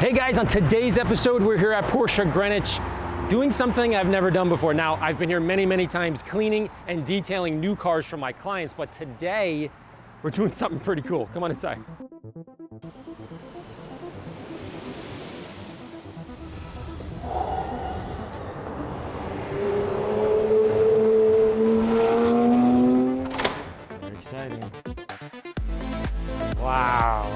Hey guys, on today's episode, we're here at Porsche Greenwich doing something I've never done before. Now, I've been here many times cleaning and detailing new cars for my clients, but today we're doing something pretty cool. Come on inside. Very exciting. Wow.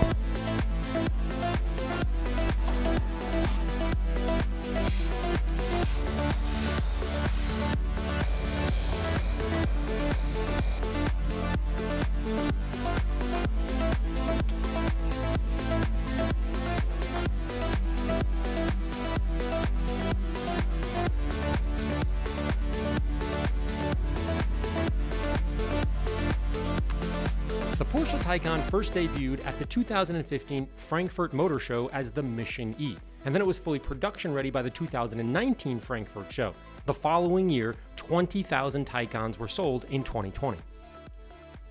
The Porsche Taycan first debuted at the 2015 Frankfurt Motor Show as the Mission E, and then it was fully production ready by the 2019 Frankfurt show. The following year, 20,000 Taycans were sold in 2020.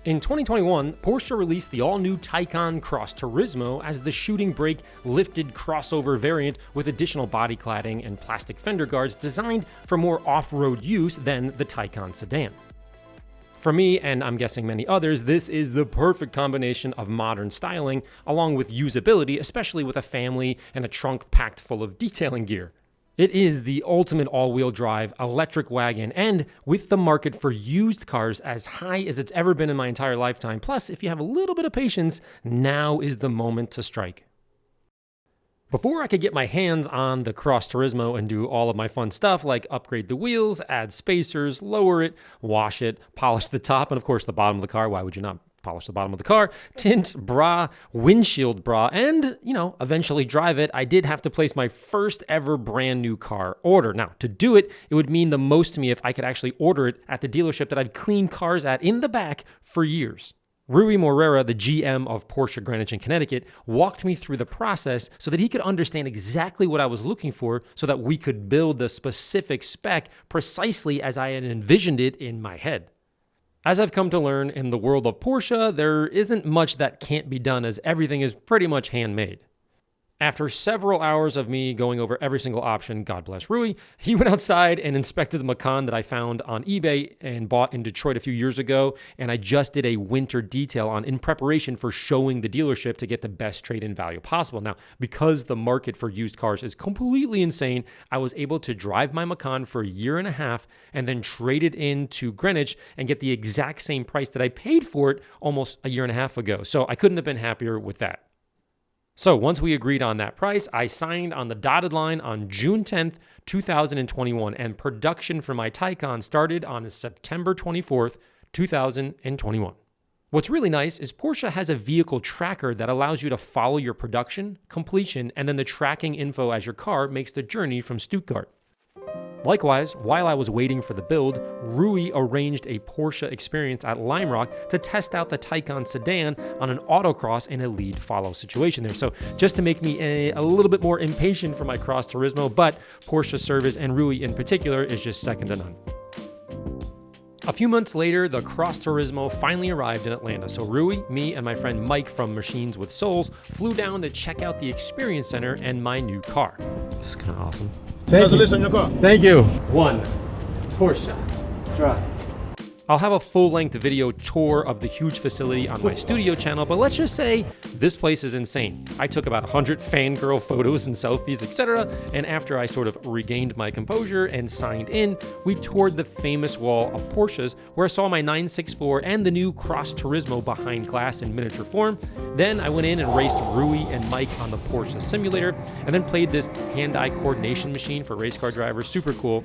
In 2021, Porsche released the all-new Taycan Cross Turismo as the shooting brake lifted crossover variant with additional body cladding and plastic fender guards designed for more off-road use than the Taycan sedan. For me, and I'm guessing many others, this is the perfect combination of modern styling along with usability, especially with a family and a trunk packed full of detailing gear. It is the ultimate all-wheel drive electric wagon, and with the market for used cars as high as it's ever been in my entire lifetime, plus if you have a little bit of patience, now is the moment to strike. Before I could get my hands on the Cross Turismo and do all of my fun stuff like upgrade the wheels, add spacers, lower it, wash it, polish the top, and of course the bottom of the car, why would you not polish the bottom of the car, tint, bra, windshield bra, and, eventually drive it, I did have to place my first ever brand new car order. Now, to do it, it would mean the most to me if I could actually order it at the dealership that I've cleaned cars at in the back for years. Rui Moreira, the GM of Porsche Greenwich in Connecticut, walked me through the process so that he could understand exactly what I was looking for so that we could build the specific spec precisely as I had envisioned it in my head. As I've come to learn, in the world of Porsche, there isn't much that can't be done as everything is pretty much handmade. After several hours of me going over every single option, God bless Rui, he went outside and inspected the Macan that I found on eBay and bought in Detroit a few years ago, and I just did a winter detail on in preparation for showing the dealership to get the best trade-in value possible. Now, because the market for used cars is completely insane, I was able to drive my Macan for a year and a half and then trade it into Greenwich and get the exact same price that I paid for it almost a year and a half ago. So I couldn't have been happier with that. So once we agreed on that price, I signed on the dotted line on June 10th, 2021, and production for my Taycan started on September 24th, 2021. What's really nice is Porsche has a vehicle tracker that allows you to follow your production, completion, and then the tracking info as your car makes the journey from Stuttgart. Likewise, while I was waiting for the build, Rui arranged a Porsche Experience at Lime Rock to test out the Taycan sedan on an autocross in a lead-follow situation there. So just to make me a little bit more impatient for my Cross Turismo, but Porsche service and Rui in particular is just second to none. A few months later, the Cross Turismo finally arrived in Atlanta, so Rui, me, and my friend Mike from Machines with Souls flew down to check out the Experience Center and my new car. This is kind of awesome. Congratulations on your car. Thank you. One Porsche drive. I'll have a full-length video tour of the huge facility on my studio channel, but let's just say this place is insane. I took about 100 fangirl photos and selfies, etc., and after I sort of regained my composure and signed in, we toured the famous wall of Porsches where I saw my 964 and the new Cross Turismo behind glass in miniature form. Then I went in and raced Rui and Mike on the Porsche simulator, and then played this hand-eye coordination machine for race car drivers, super cool.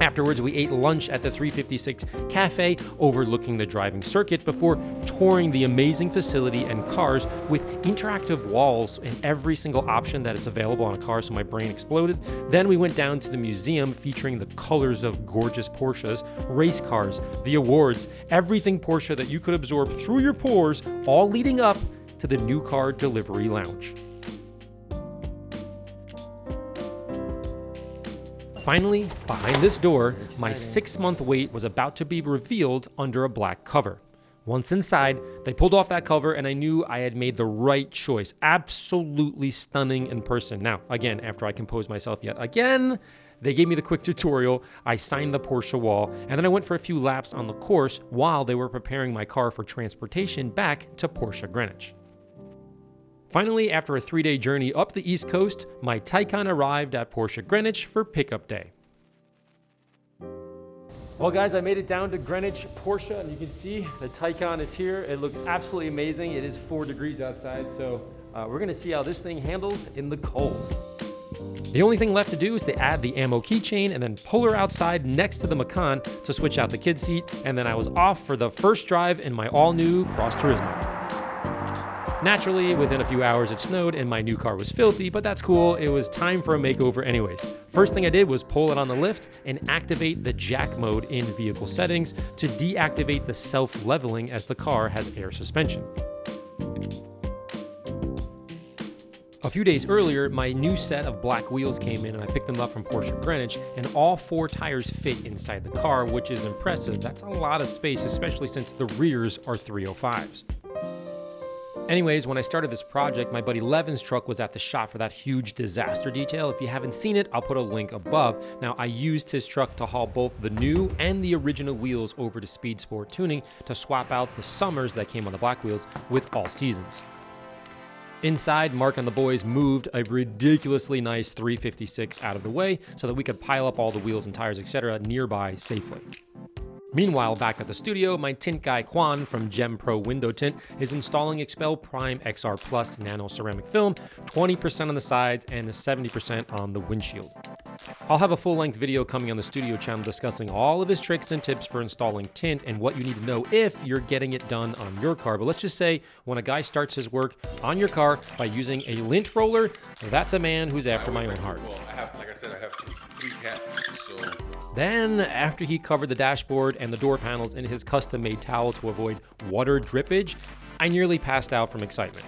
Afterwards, we ate lunch at the 356 Cafe overlooking the driving circuit before touring the amazing facility and cars with interactive walls in every single option that is available on a car, so my brain exploded. Then we went down to the museum featuring the colors of gorgeous Porsches, race cars, the awards, everything Porsche that you could absorb through your pores, all leading up to the new car delivery lounge. Finally, behind this door, my 6-month wait was about to be revealed under a black cover. Once inside, they pulled off that cover and I knew I had made the right choice. Absolutely stunning in person. Now, again, after I composed myself yet again, they gave me the quick tutorial, I signed the Porsche wall, and then I went for a few laps on the course while they were preparing my car for transportation back to Porsche Greenwich. Finally, after a 3-day journey up the East Coast, my Taycan arrived at Porsche Greenwich for pickup day. Well guys, I made it down to Greenwich Porsche and you can see the Taycan is here. It looks absolutely amazing. It is 4 degrees outside, so we're gonna see how this thing handles in the cold. The only thing left to do is to add the AMMO keychain and then pull her outside next to the Macan to switch out the kid seat, and then I was off for the first drive in my all-new Cross Turismo. Naturally, within a few hours it snowed and my new car was filthy, but that's cool. It was time for a makeover anyways. First thing I did was pull it on the lift and activate the jack mode in vehicle settings to deactivate the self-leveling as the car has air suspension. A few days earlier, my new set of black wheels came in and I picked them up from Porsche Greenwich, and all 4 tires fit inside the car, which is impressive. That's a lot of space, especially since the rears are 305s. Anyways, when I started this project, my buddy Levin's truck was at the shop for that huge disaster detail. If you haven't seen it, I'll put a link above. Now, I used his truck to haul both the new and the original wheels over to Speed Sport Tuning to swap out the Summers that came on the black wheels with All Seasons. Inside, Mark and the boys moved a ridiculously nice 356 out of the way so that we could pile up all the wheels and tires, etc. nearby safely. Meanwhile, back at the studio, my tint guy Juan from Gem Pro Window Tint is installing Expel Prime XR Plus Nano Ceramic Film, 20% on the sides and 70% on the windshield. I'll have a full-length video coming on the studio channel discussing all of his tricks and tips for installing tint and what you need to know if you're getting it done on your car. But let's just say when a guy starts his work on your car by using a lint roller, that's a man who's after my own heart. Well, I have 3 cats, so... Then, after he covered the dashboard and the door panels in his custom-made towel to avoid water drippage, I nearly passed out from excitement.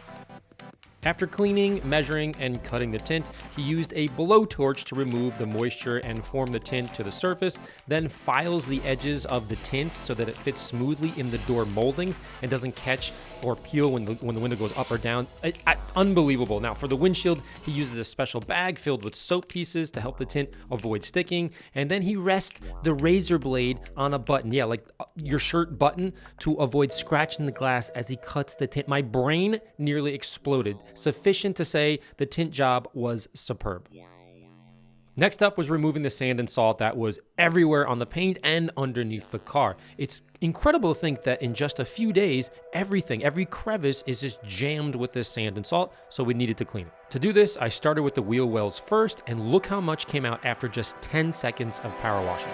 After cleaning, measuring, and cutting the tint, he used a blowtorch to remove the moisture and form the tint to the surface, then files the edges of the tint so that it fits smoothly in the door moldings and doesn't catch or peel when the window goes up or down. Unbelievable. Now, for the windshield, he uses a special bag filled with soap pieces to help the tint avoid sticking, and then he rests the razor blade on a button, like your shirt button, to avoid scratching the glass as he cuts the tint. My brain nearly exploded. Sufficient to say the tint job was superb. Next up was removing the sand and salt that was everywhere on the paint and underneath the car. It's incredible to think that in just a few days, every crevice is just jammed with this sand and salt, so we needed to clean it. To do this, I started with the wheel wells first, and look how much came out after just 10 seconds of power washing.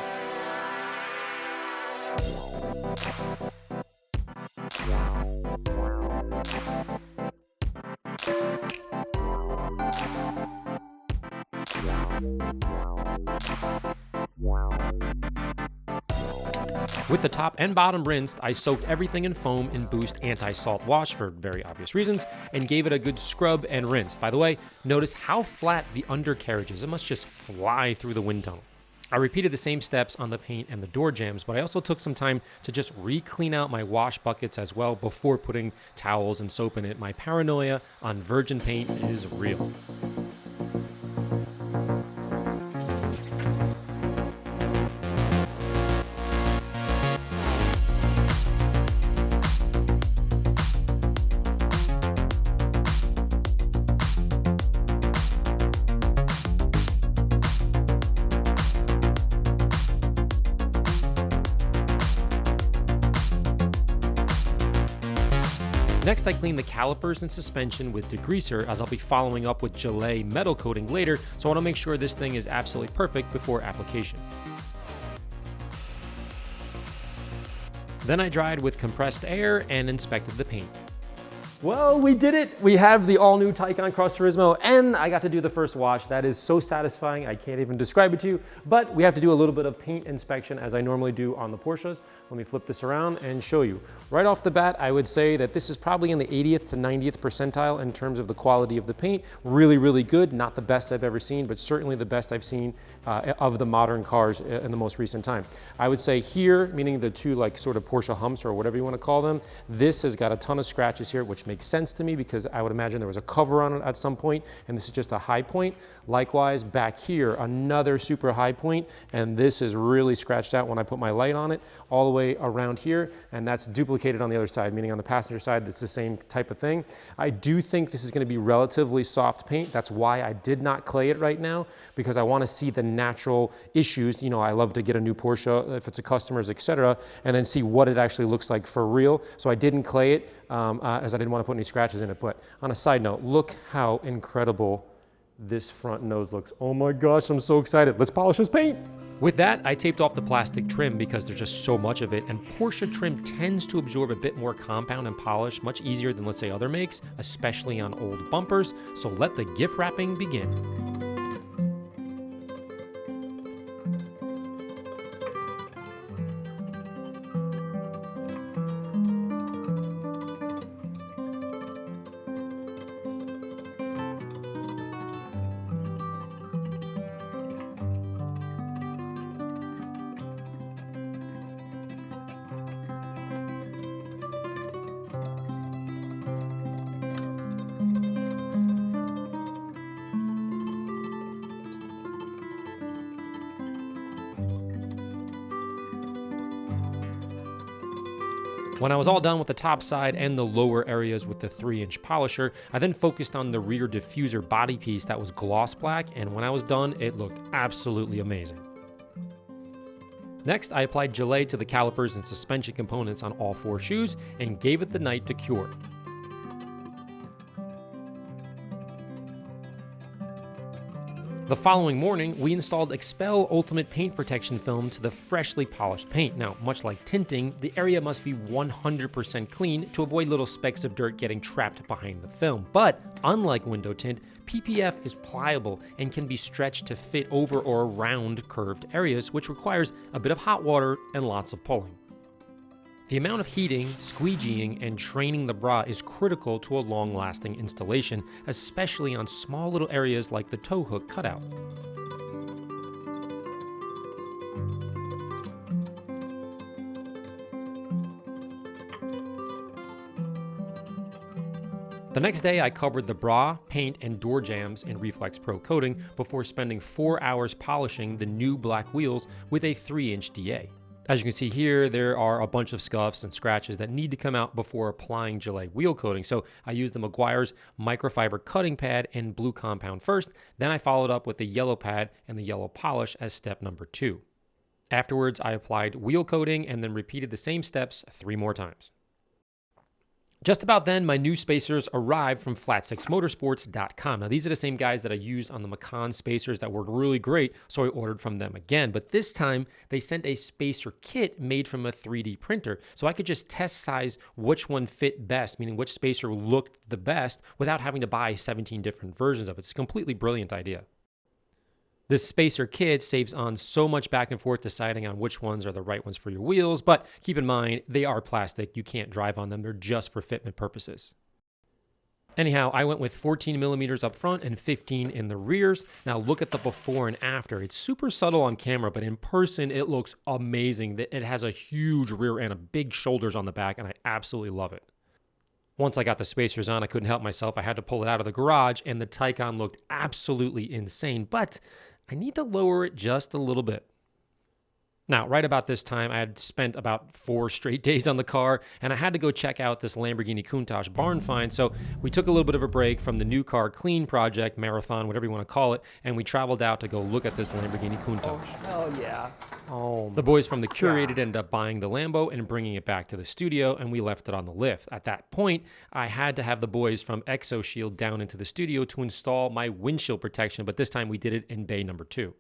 With the top and bottom rinsed, I soaked everything in foam and Boost anti-salt wash for very obvious reasons and gave it a good scrub and rinse. By the way, notice how flat the undercarriage is. It must just fly through the wind tunnel. I repeated the same steps on the paint and the door jambs, but I also took some time to just re-clean out my wash buckets as well before putting towels and soap in it. My paranoia on virgin paint is real. Next, I clean the calipers and suspension with degreaser, as I'll be following up with gelée metal coating later, so I want to make sure this thing is absolutely perfect before application. Then I dried with compressed air and inspected the paint. Well, we did it. We have the all-new Taycan Cross Turismo, and I got to do the first wash. That is so satisfying, I can't even describe it to you, but we have to do a little bit of paint inspection as I normally do on the Porsches. Let me flip this around and show you. Right off the bat, I would say that this is probably in the 80th to 90th percentile in terms of the quality of the paint. Really, really good. Not the best I've ever seen, but certainly the best I've seen of the modern cars in the most recent time. I would say here, meaning the two like sort of Porsche humps or whatever you want to call them, this has got a ton of scratches here, which makes sense to me because I would imagine there was a cover on it at some point, and this is just a high point. Likewise, back here, another super high point, and this is really scratched out when I put my light on it, all the way around here, and that's duplicated on the other side, meaning on the passenger side, it's the same type of thing. I do think this is going to be relatively soft paint. That's why I did not clay it right now, because I want to see the natural issues. You know, I love to get a new Porsche, if it's a customer's, etc., and then see what it actually looks like for real. So I didn't clay it, as I didn't want to put any scratches in it. But on a side note, look how incredible this front nose looks. Oh my gosh, I'm so excited. Let's polish this paint. With that, I taped off the plastic trim because there's just so much of it, and Porsche trim tends to absorb a bit more compound and polish, much easier than, let's say, other makes, especially on old bumpers. So let the gift wrapping begin. When I was all done with the top side and the lower areas with the 3-inch polisher, I then focused on the rear diffuser body piece that was gloss black, and when I was done, it looked absolutely amazing. Next, I applied gelée to the calipers and suspension components on all 4 shoes and gave it the night to cure. The following morning, we installed Expel Ultimate Paint Protection Film to the freshly polished paint. Now, much like tinting, the area must be 100% clean to avoid little specks of dirt getting trapped behind the film. But unlike window tint, PPF is pliable and can be stretched to fit over or around curved areas, which requires a bit of hot water and lots of pulling. The amount of heating, squeegeeing, and training the bra is critical to a long-lasting installation, especially on small little areas like the tow hook cutout. The next day, I covered the bra, paint, and door jambs in Reflex Pro coating before spending 4 hours polishing the new black wheels with a 3-inch DA. As you can see here, there are a bunch of scuffs and scratches that need to come out before applying gelée wheel coating. So I used the Meguiar's microfiber cutting pad and blue compound first, then I followed up with the yellow pad and the yellow polish as step number 2. Afterwards, I applied wheel coating and then repeated the same steps 3 more times. Just about then, my new spacers arrived from flat6motorsports.com. Now, these are the same guys that I used on the Macan spacers that worked really great, so I ordered from them again. But this time, they sent a spacer kit made from a 3D printer, so I could just test size which one fit best, meaning which spacer looked the best, without having to buy 17 different versions of it. It's a completely brilliant idea. This spacer kit saves on so much back and forth deciding on which ones are the right ones for your wheels, but keep in mind, they are plastic. You can't drive on them. They're just for fitment purposes. Anyhow, I went with 14 millimeters up front and 15 in the rears. Now look at the before and after. It's super subtle on camera, but in person, it looks amazing. It has a huge rear end, a big shoulders on the back, and I absolutely love it. Once I got the spacers on, I couldn't help myself. I had to pull it out of the garage, and the Taycan looked absolutely insane, but I need to lower it just a little bit. Now, right about this time, I had spent about 4 straight days on the car, and I had to go check out this Lamborghini Countach barn find, so we took a little bit of a break from the new car clean project, marathon, whatever you want to call it, and we traveled out to go look at this Lamborghini Countach. Oh, yeah. Oh, the boys from the Curated ended up buying the Lambo and bringing it back to the studio, and we left it on the lift. At that point, I had to have the boys from ExoShield down into the studio to install my windshield protection, but this time we did it in bay number 2.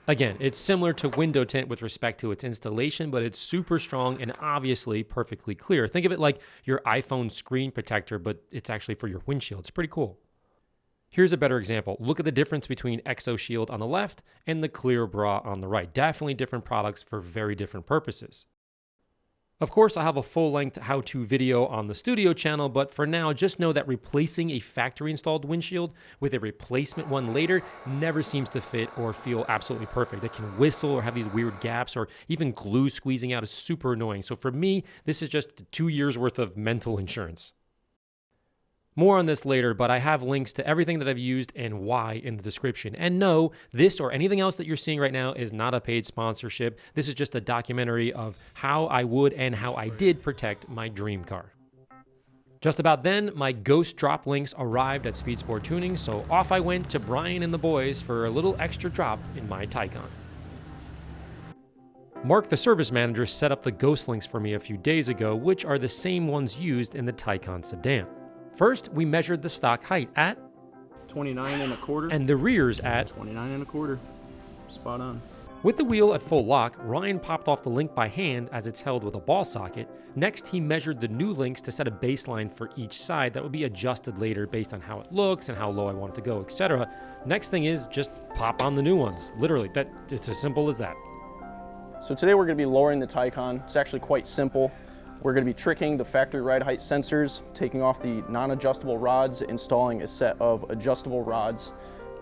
Again, it's similar to window tint with respect to its installation, but it's super strong and obviously perfectly clear. Think of it like your iPhone screen protector, but it's actually for your windshield. It's pretty cool. Here's a better example. Look at the difference between Exo Shield on the left and the Clear Bra on the right. Definitely different products for very different purposes. Of course, I have a full-length how-to video on the studio channel, but for now, just know that replacing a factory-installed windshield with a replacement one later never seems to fit or feel absolutely perfect. It can whistle or have these weird gaps, or even glue squeezing out is super annoying. So for me, this is just 2 years worth of mental insurance. More on this later, but I have links to everything that I've used and why in the description. And no, this or anything else that you're seeing right now is not a paid sponsorship. This is just a documentary of how I would and how I did protect my dream car. Just about then, my ghost drop links arrived at Speed Sport Tuning, so off I went to Brian and the boys for a little extra drop in my Taycan. Mark, the service manager, set up the ghost links for me a few days ago, which are the same ones used in the Taycan sedan. First, we measured the stock height at 29.25 and the rears at 29.25. Spot on. With the wheel at full lock, Ryan popped off the link by hand as it's held with a ball socket. Next, he measured the new links to set a baseline for each side that will be adjusted later based on how it looks and how low I want it to go, etc. Next thing is just pop on the new ones. Literally, it's as simple as that. So today we're going to be lowering the Taycan. It's actually quite simple. We're going to be tricking the factory ride height sensors, taking off the non-adjustable rods, installing a set of adjustable rods.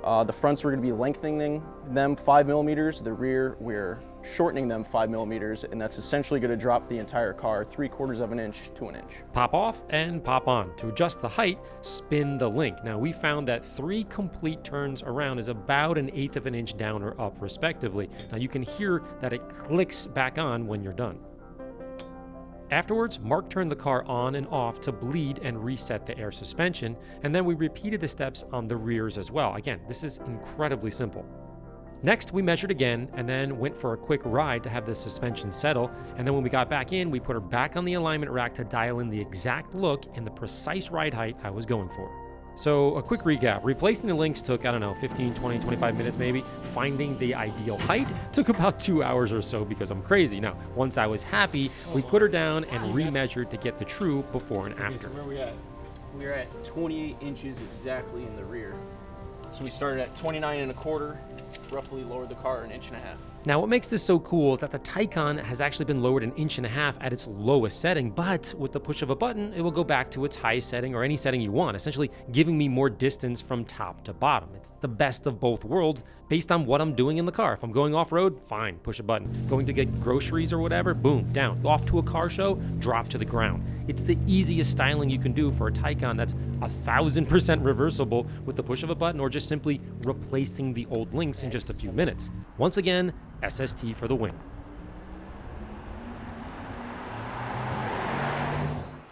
The fronts, we're going to be lengthening them 5 millimeters. The rear, we're shortening them 5 millimeters, and that's essentially going to drop the entire car 3/4 of an inch to an inch. Pop off and pop on. To adjust the height, spin the link. Now, we found that 3 complete turns around is about 1/8 of an inch down or up, respectively. Now, you can hear that it clicks back on when you're done. Afterwards, Mark turned the car on and off to bleed and reset the air suspension, and then we repeated the steps on the rears as well. Again, this is incredibly simple. Next, we measured again and then went for a quick ride to have the suspension settle, and then when we got back in, we put her back on the alignment rack to dial in the exact look and the precise ride height I was going for. So a quick recap, replacing the links took, 15, 20, 25 minutes maybe. Finding the ideal height took about 2 hours or so because I'm crazy. Now, once I was happy, we put her down and remeasured to get the true before and after. So where are we at? We're at 28 inches exactly in the rear. So we started at 29.25, roughly lowered the car 1.5 inches. Now, what makes this so cool is that the Taycan has actually been lowered 1.5 inches at its lowest setting, but with the push of a button, it will go back to its highest setting or any setting you want, essentially giving me more distance from top to bottom. It's the best of both worlds based on what I'm doing in the car. If I'm going off-road, fine, push a button. Going to get groceries or whatever, boom, down. Off to a car show, drop to the ground. It's the easiest styling you can do for a Taycan that's 1,000% reversible with the push of a button or just simply replacing the old links in just a few minutes. Once again, SST for the win.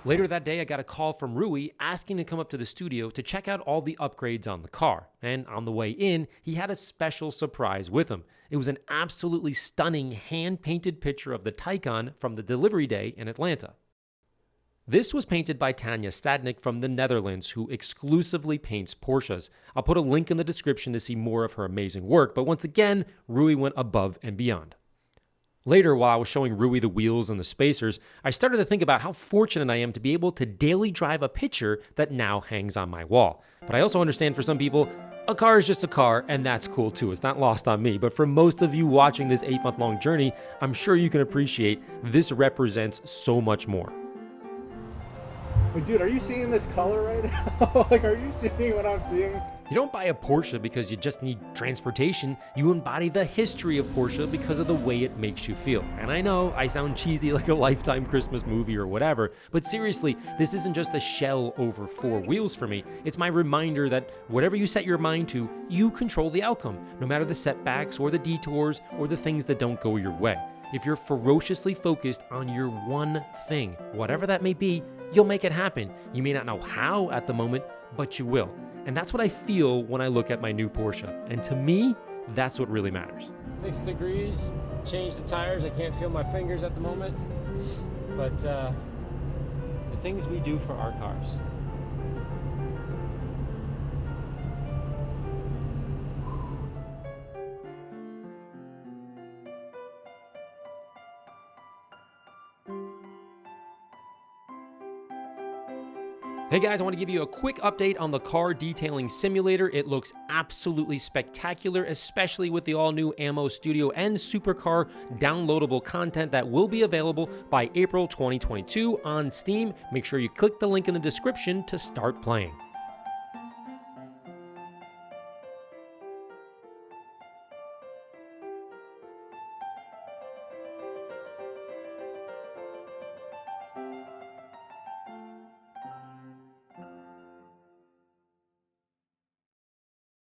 Later that day, I got a call from Rui asking to come up to the studio to check out all the upgrades on the car. And on the way in, he had a special surprise with him. It was an absolutely stunning hand-painted picture of the Taycan from the delivery day in Atlanta. This was painted by Tanya Stadnik from the Netherlands, who exclusively paints Porsches. I'll put a link in the description to see more of her amazing work, but once again, Rui went above and beyond. Later, while I was showing Rui the wheels and the spacers, I started to think about how fortunate I am to be able to daily drive a picture that now hangs on my wall. But I also understand for some people, a car is just a car, and that's cool too. It's not lost on me. But for most of you watching this 8-month-long journey, I'm sure you can appreciate this represents so much more. Wait, dude, are you seeing this color right now? Like, are you seeing what I'm seeing? You don't buy a Porsche because you just need transportation. You embody the history of Porsche because of the way it makes you feel. And I know I sound cheesy like a Lifetime Christmas movie or whatever, but seriously, this isn't just a shell over 4 wheels for me. It's my reminder that whatever you set your mind to, you control the outcome, no matter the setbacks or the detours or the things that don't go your way. If you're ferociously focused on your one thing, whatever that may be, you'll make it happen. You may not know how at the moment, but you will. And that's what I feel when I look at my new Porsche. And to me, that's what really matters. 6 degrees, changed the tires. I can't feel my fingers at the moment. But the things we do for our cars. Hey guys, I want to give you a quick update on the car detailing simulator. It looks absolutely spectacular, especially with the all-new AMMO Studio and Supercar downloadable content that will be available by April 2022 on Steam. Make sure you click the link in the description to start playing.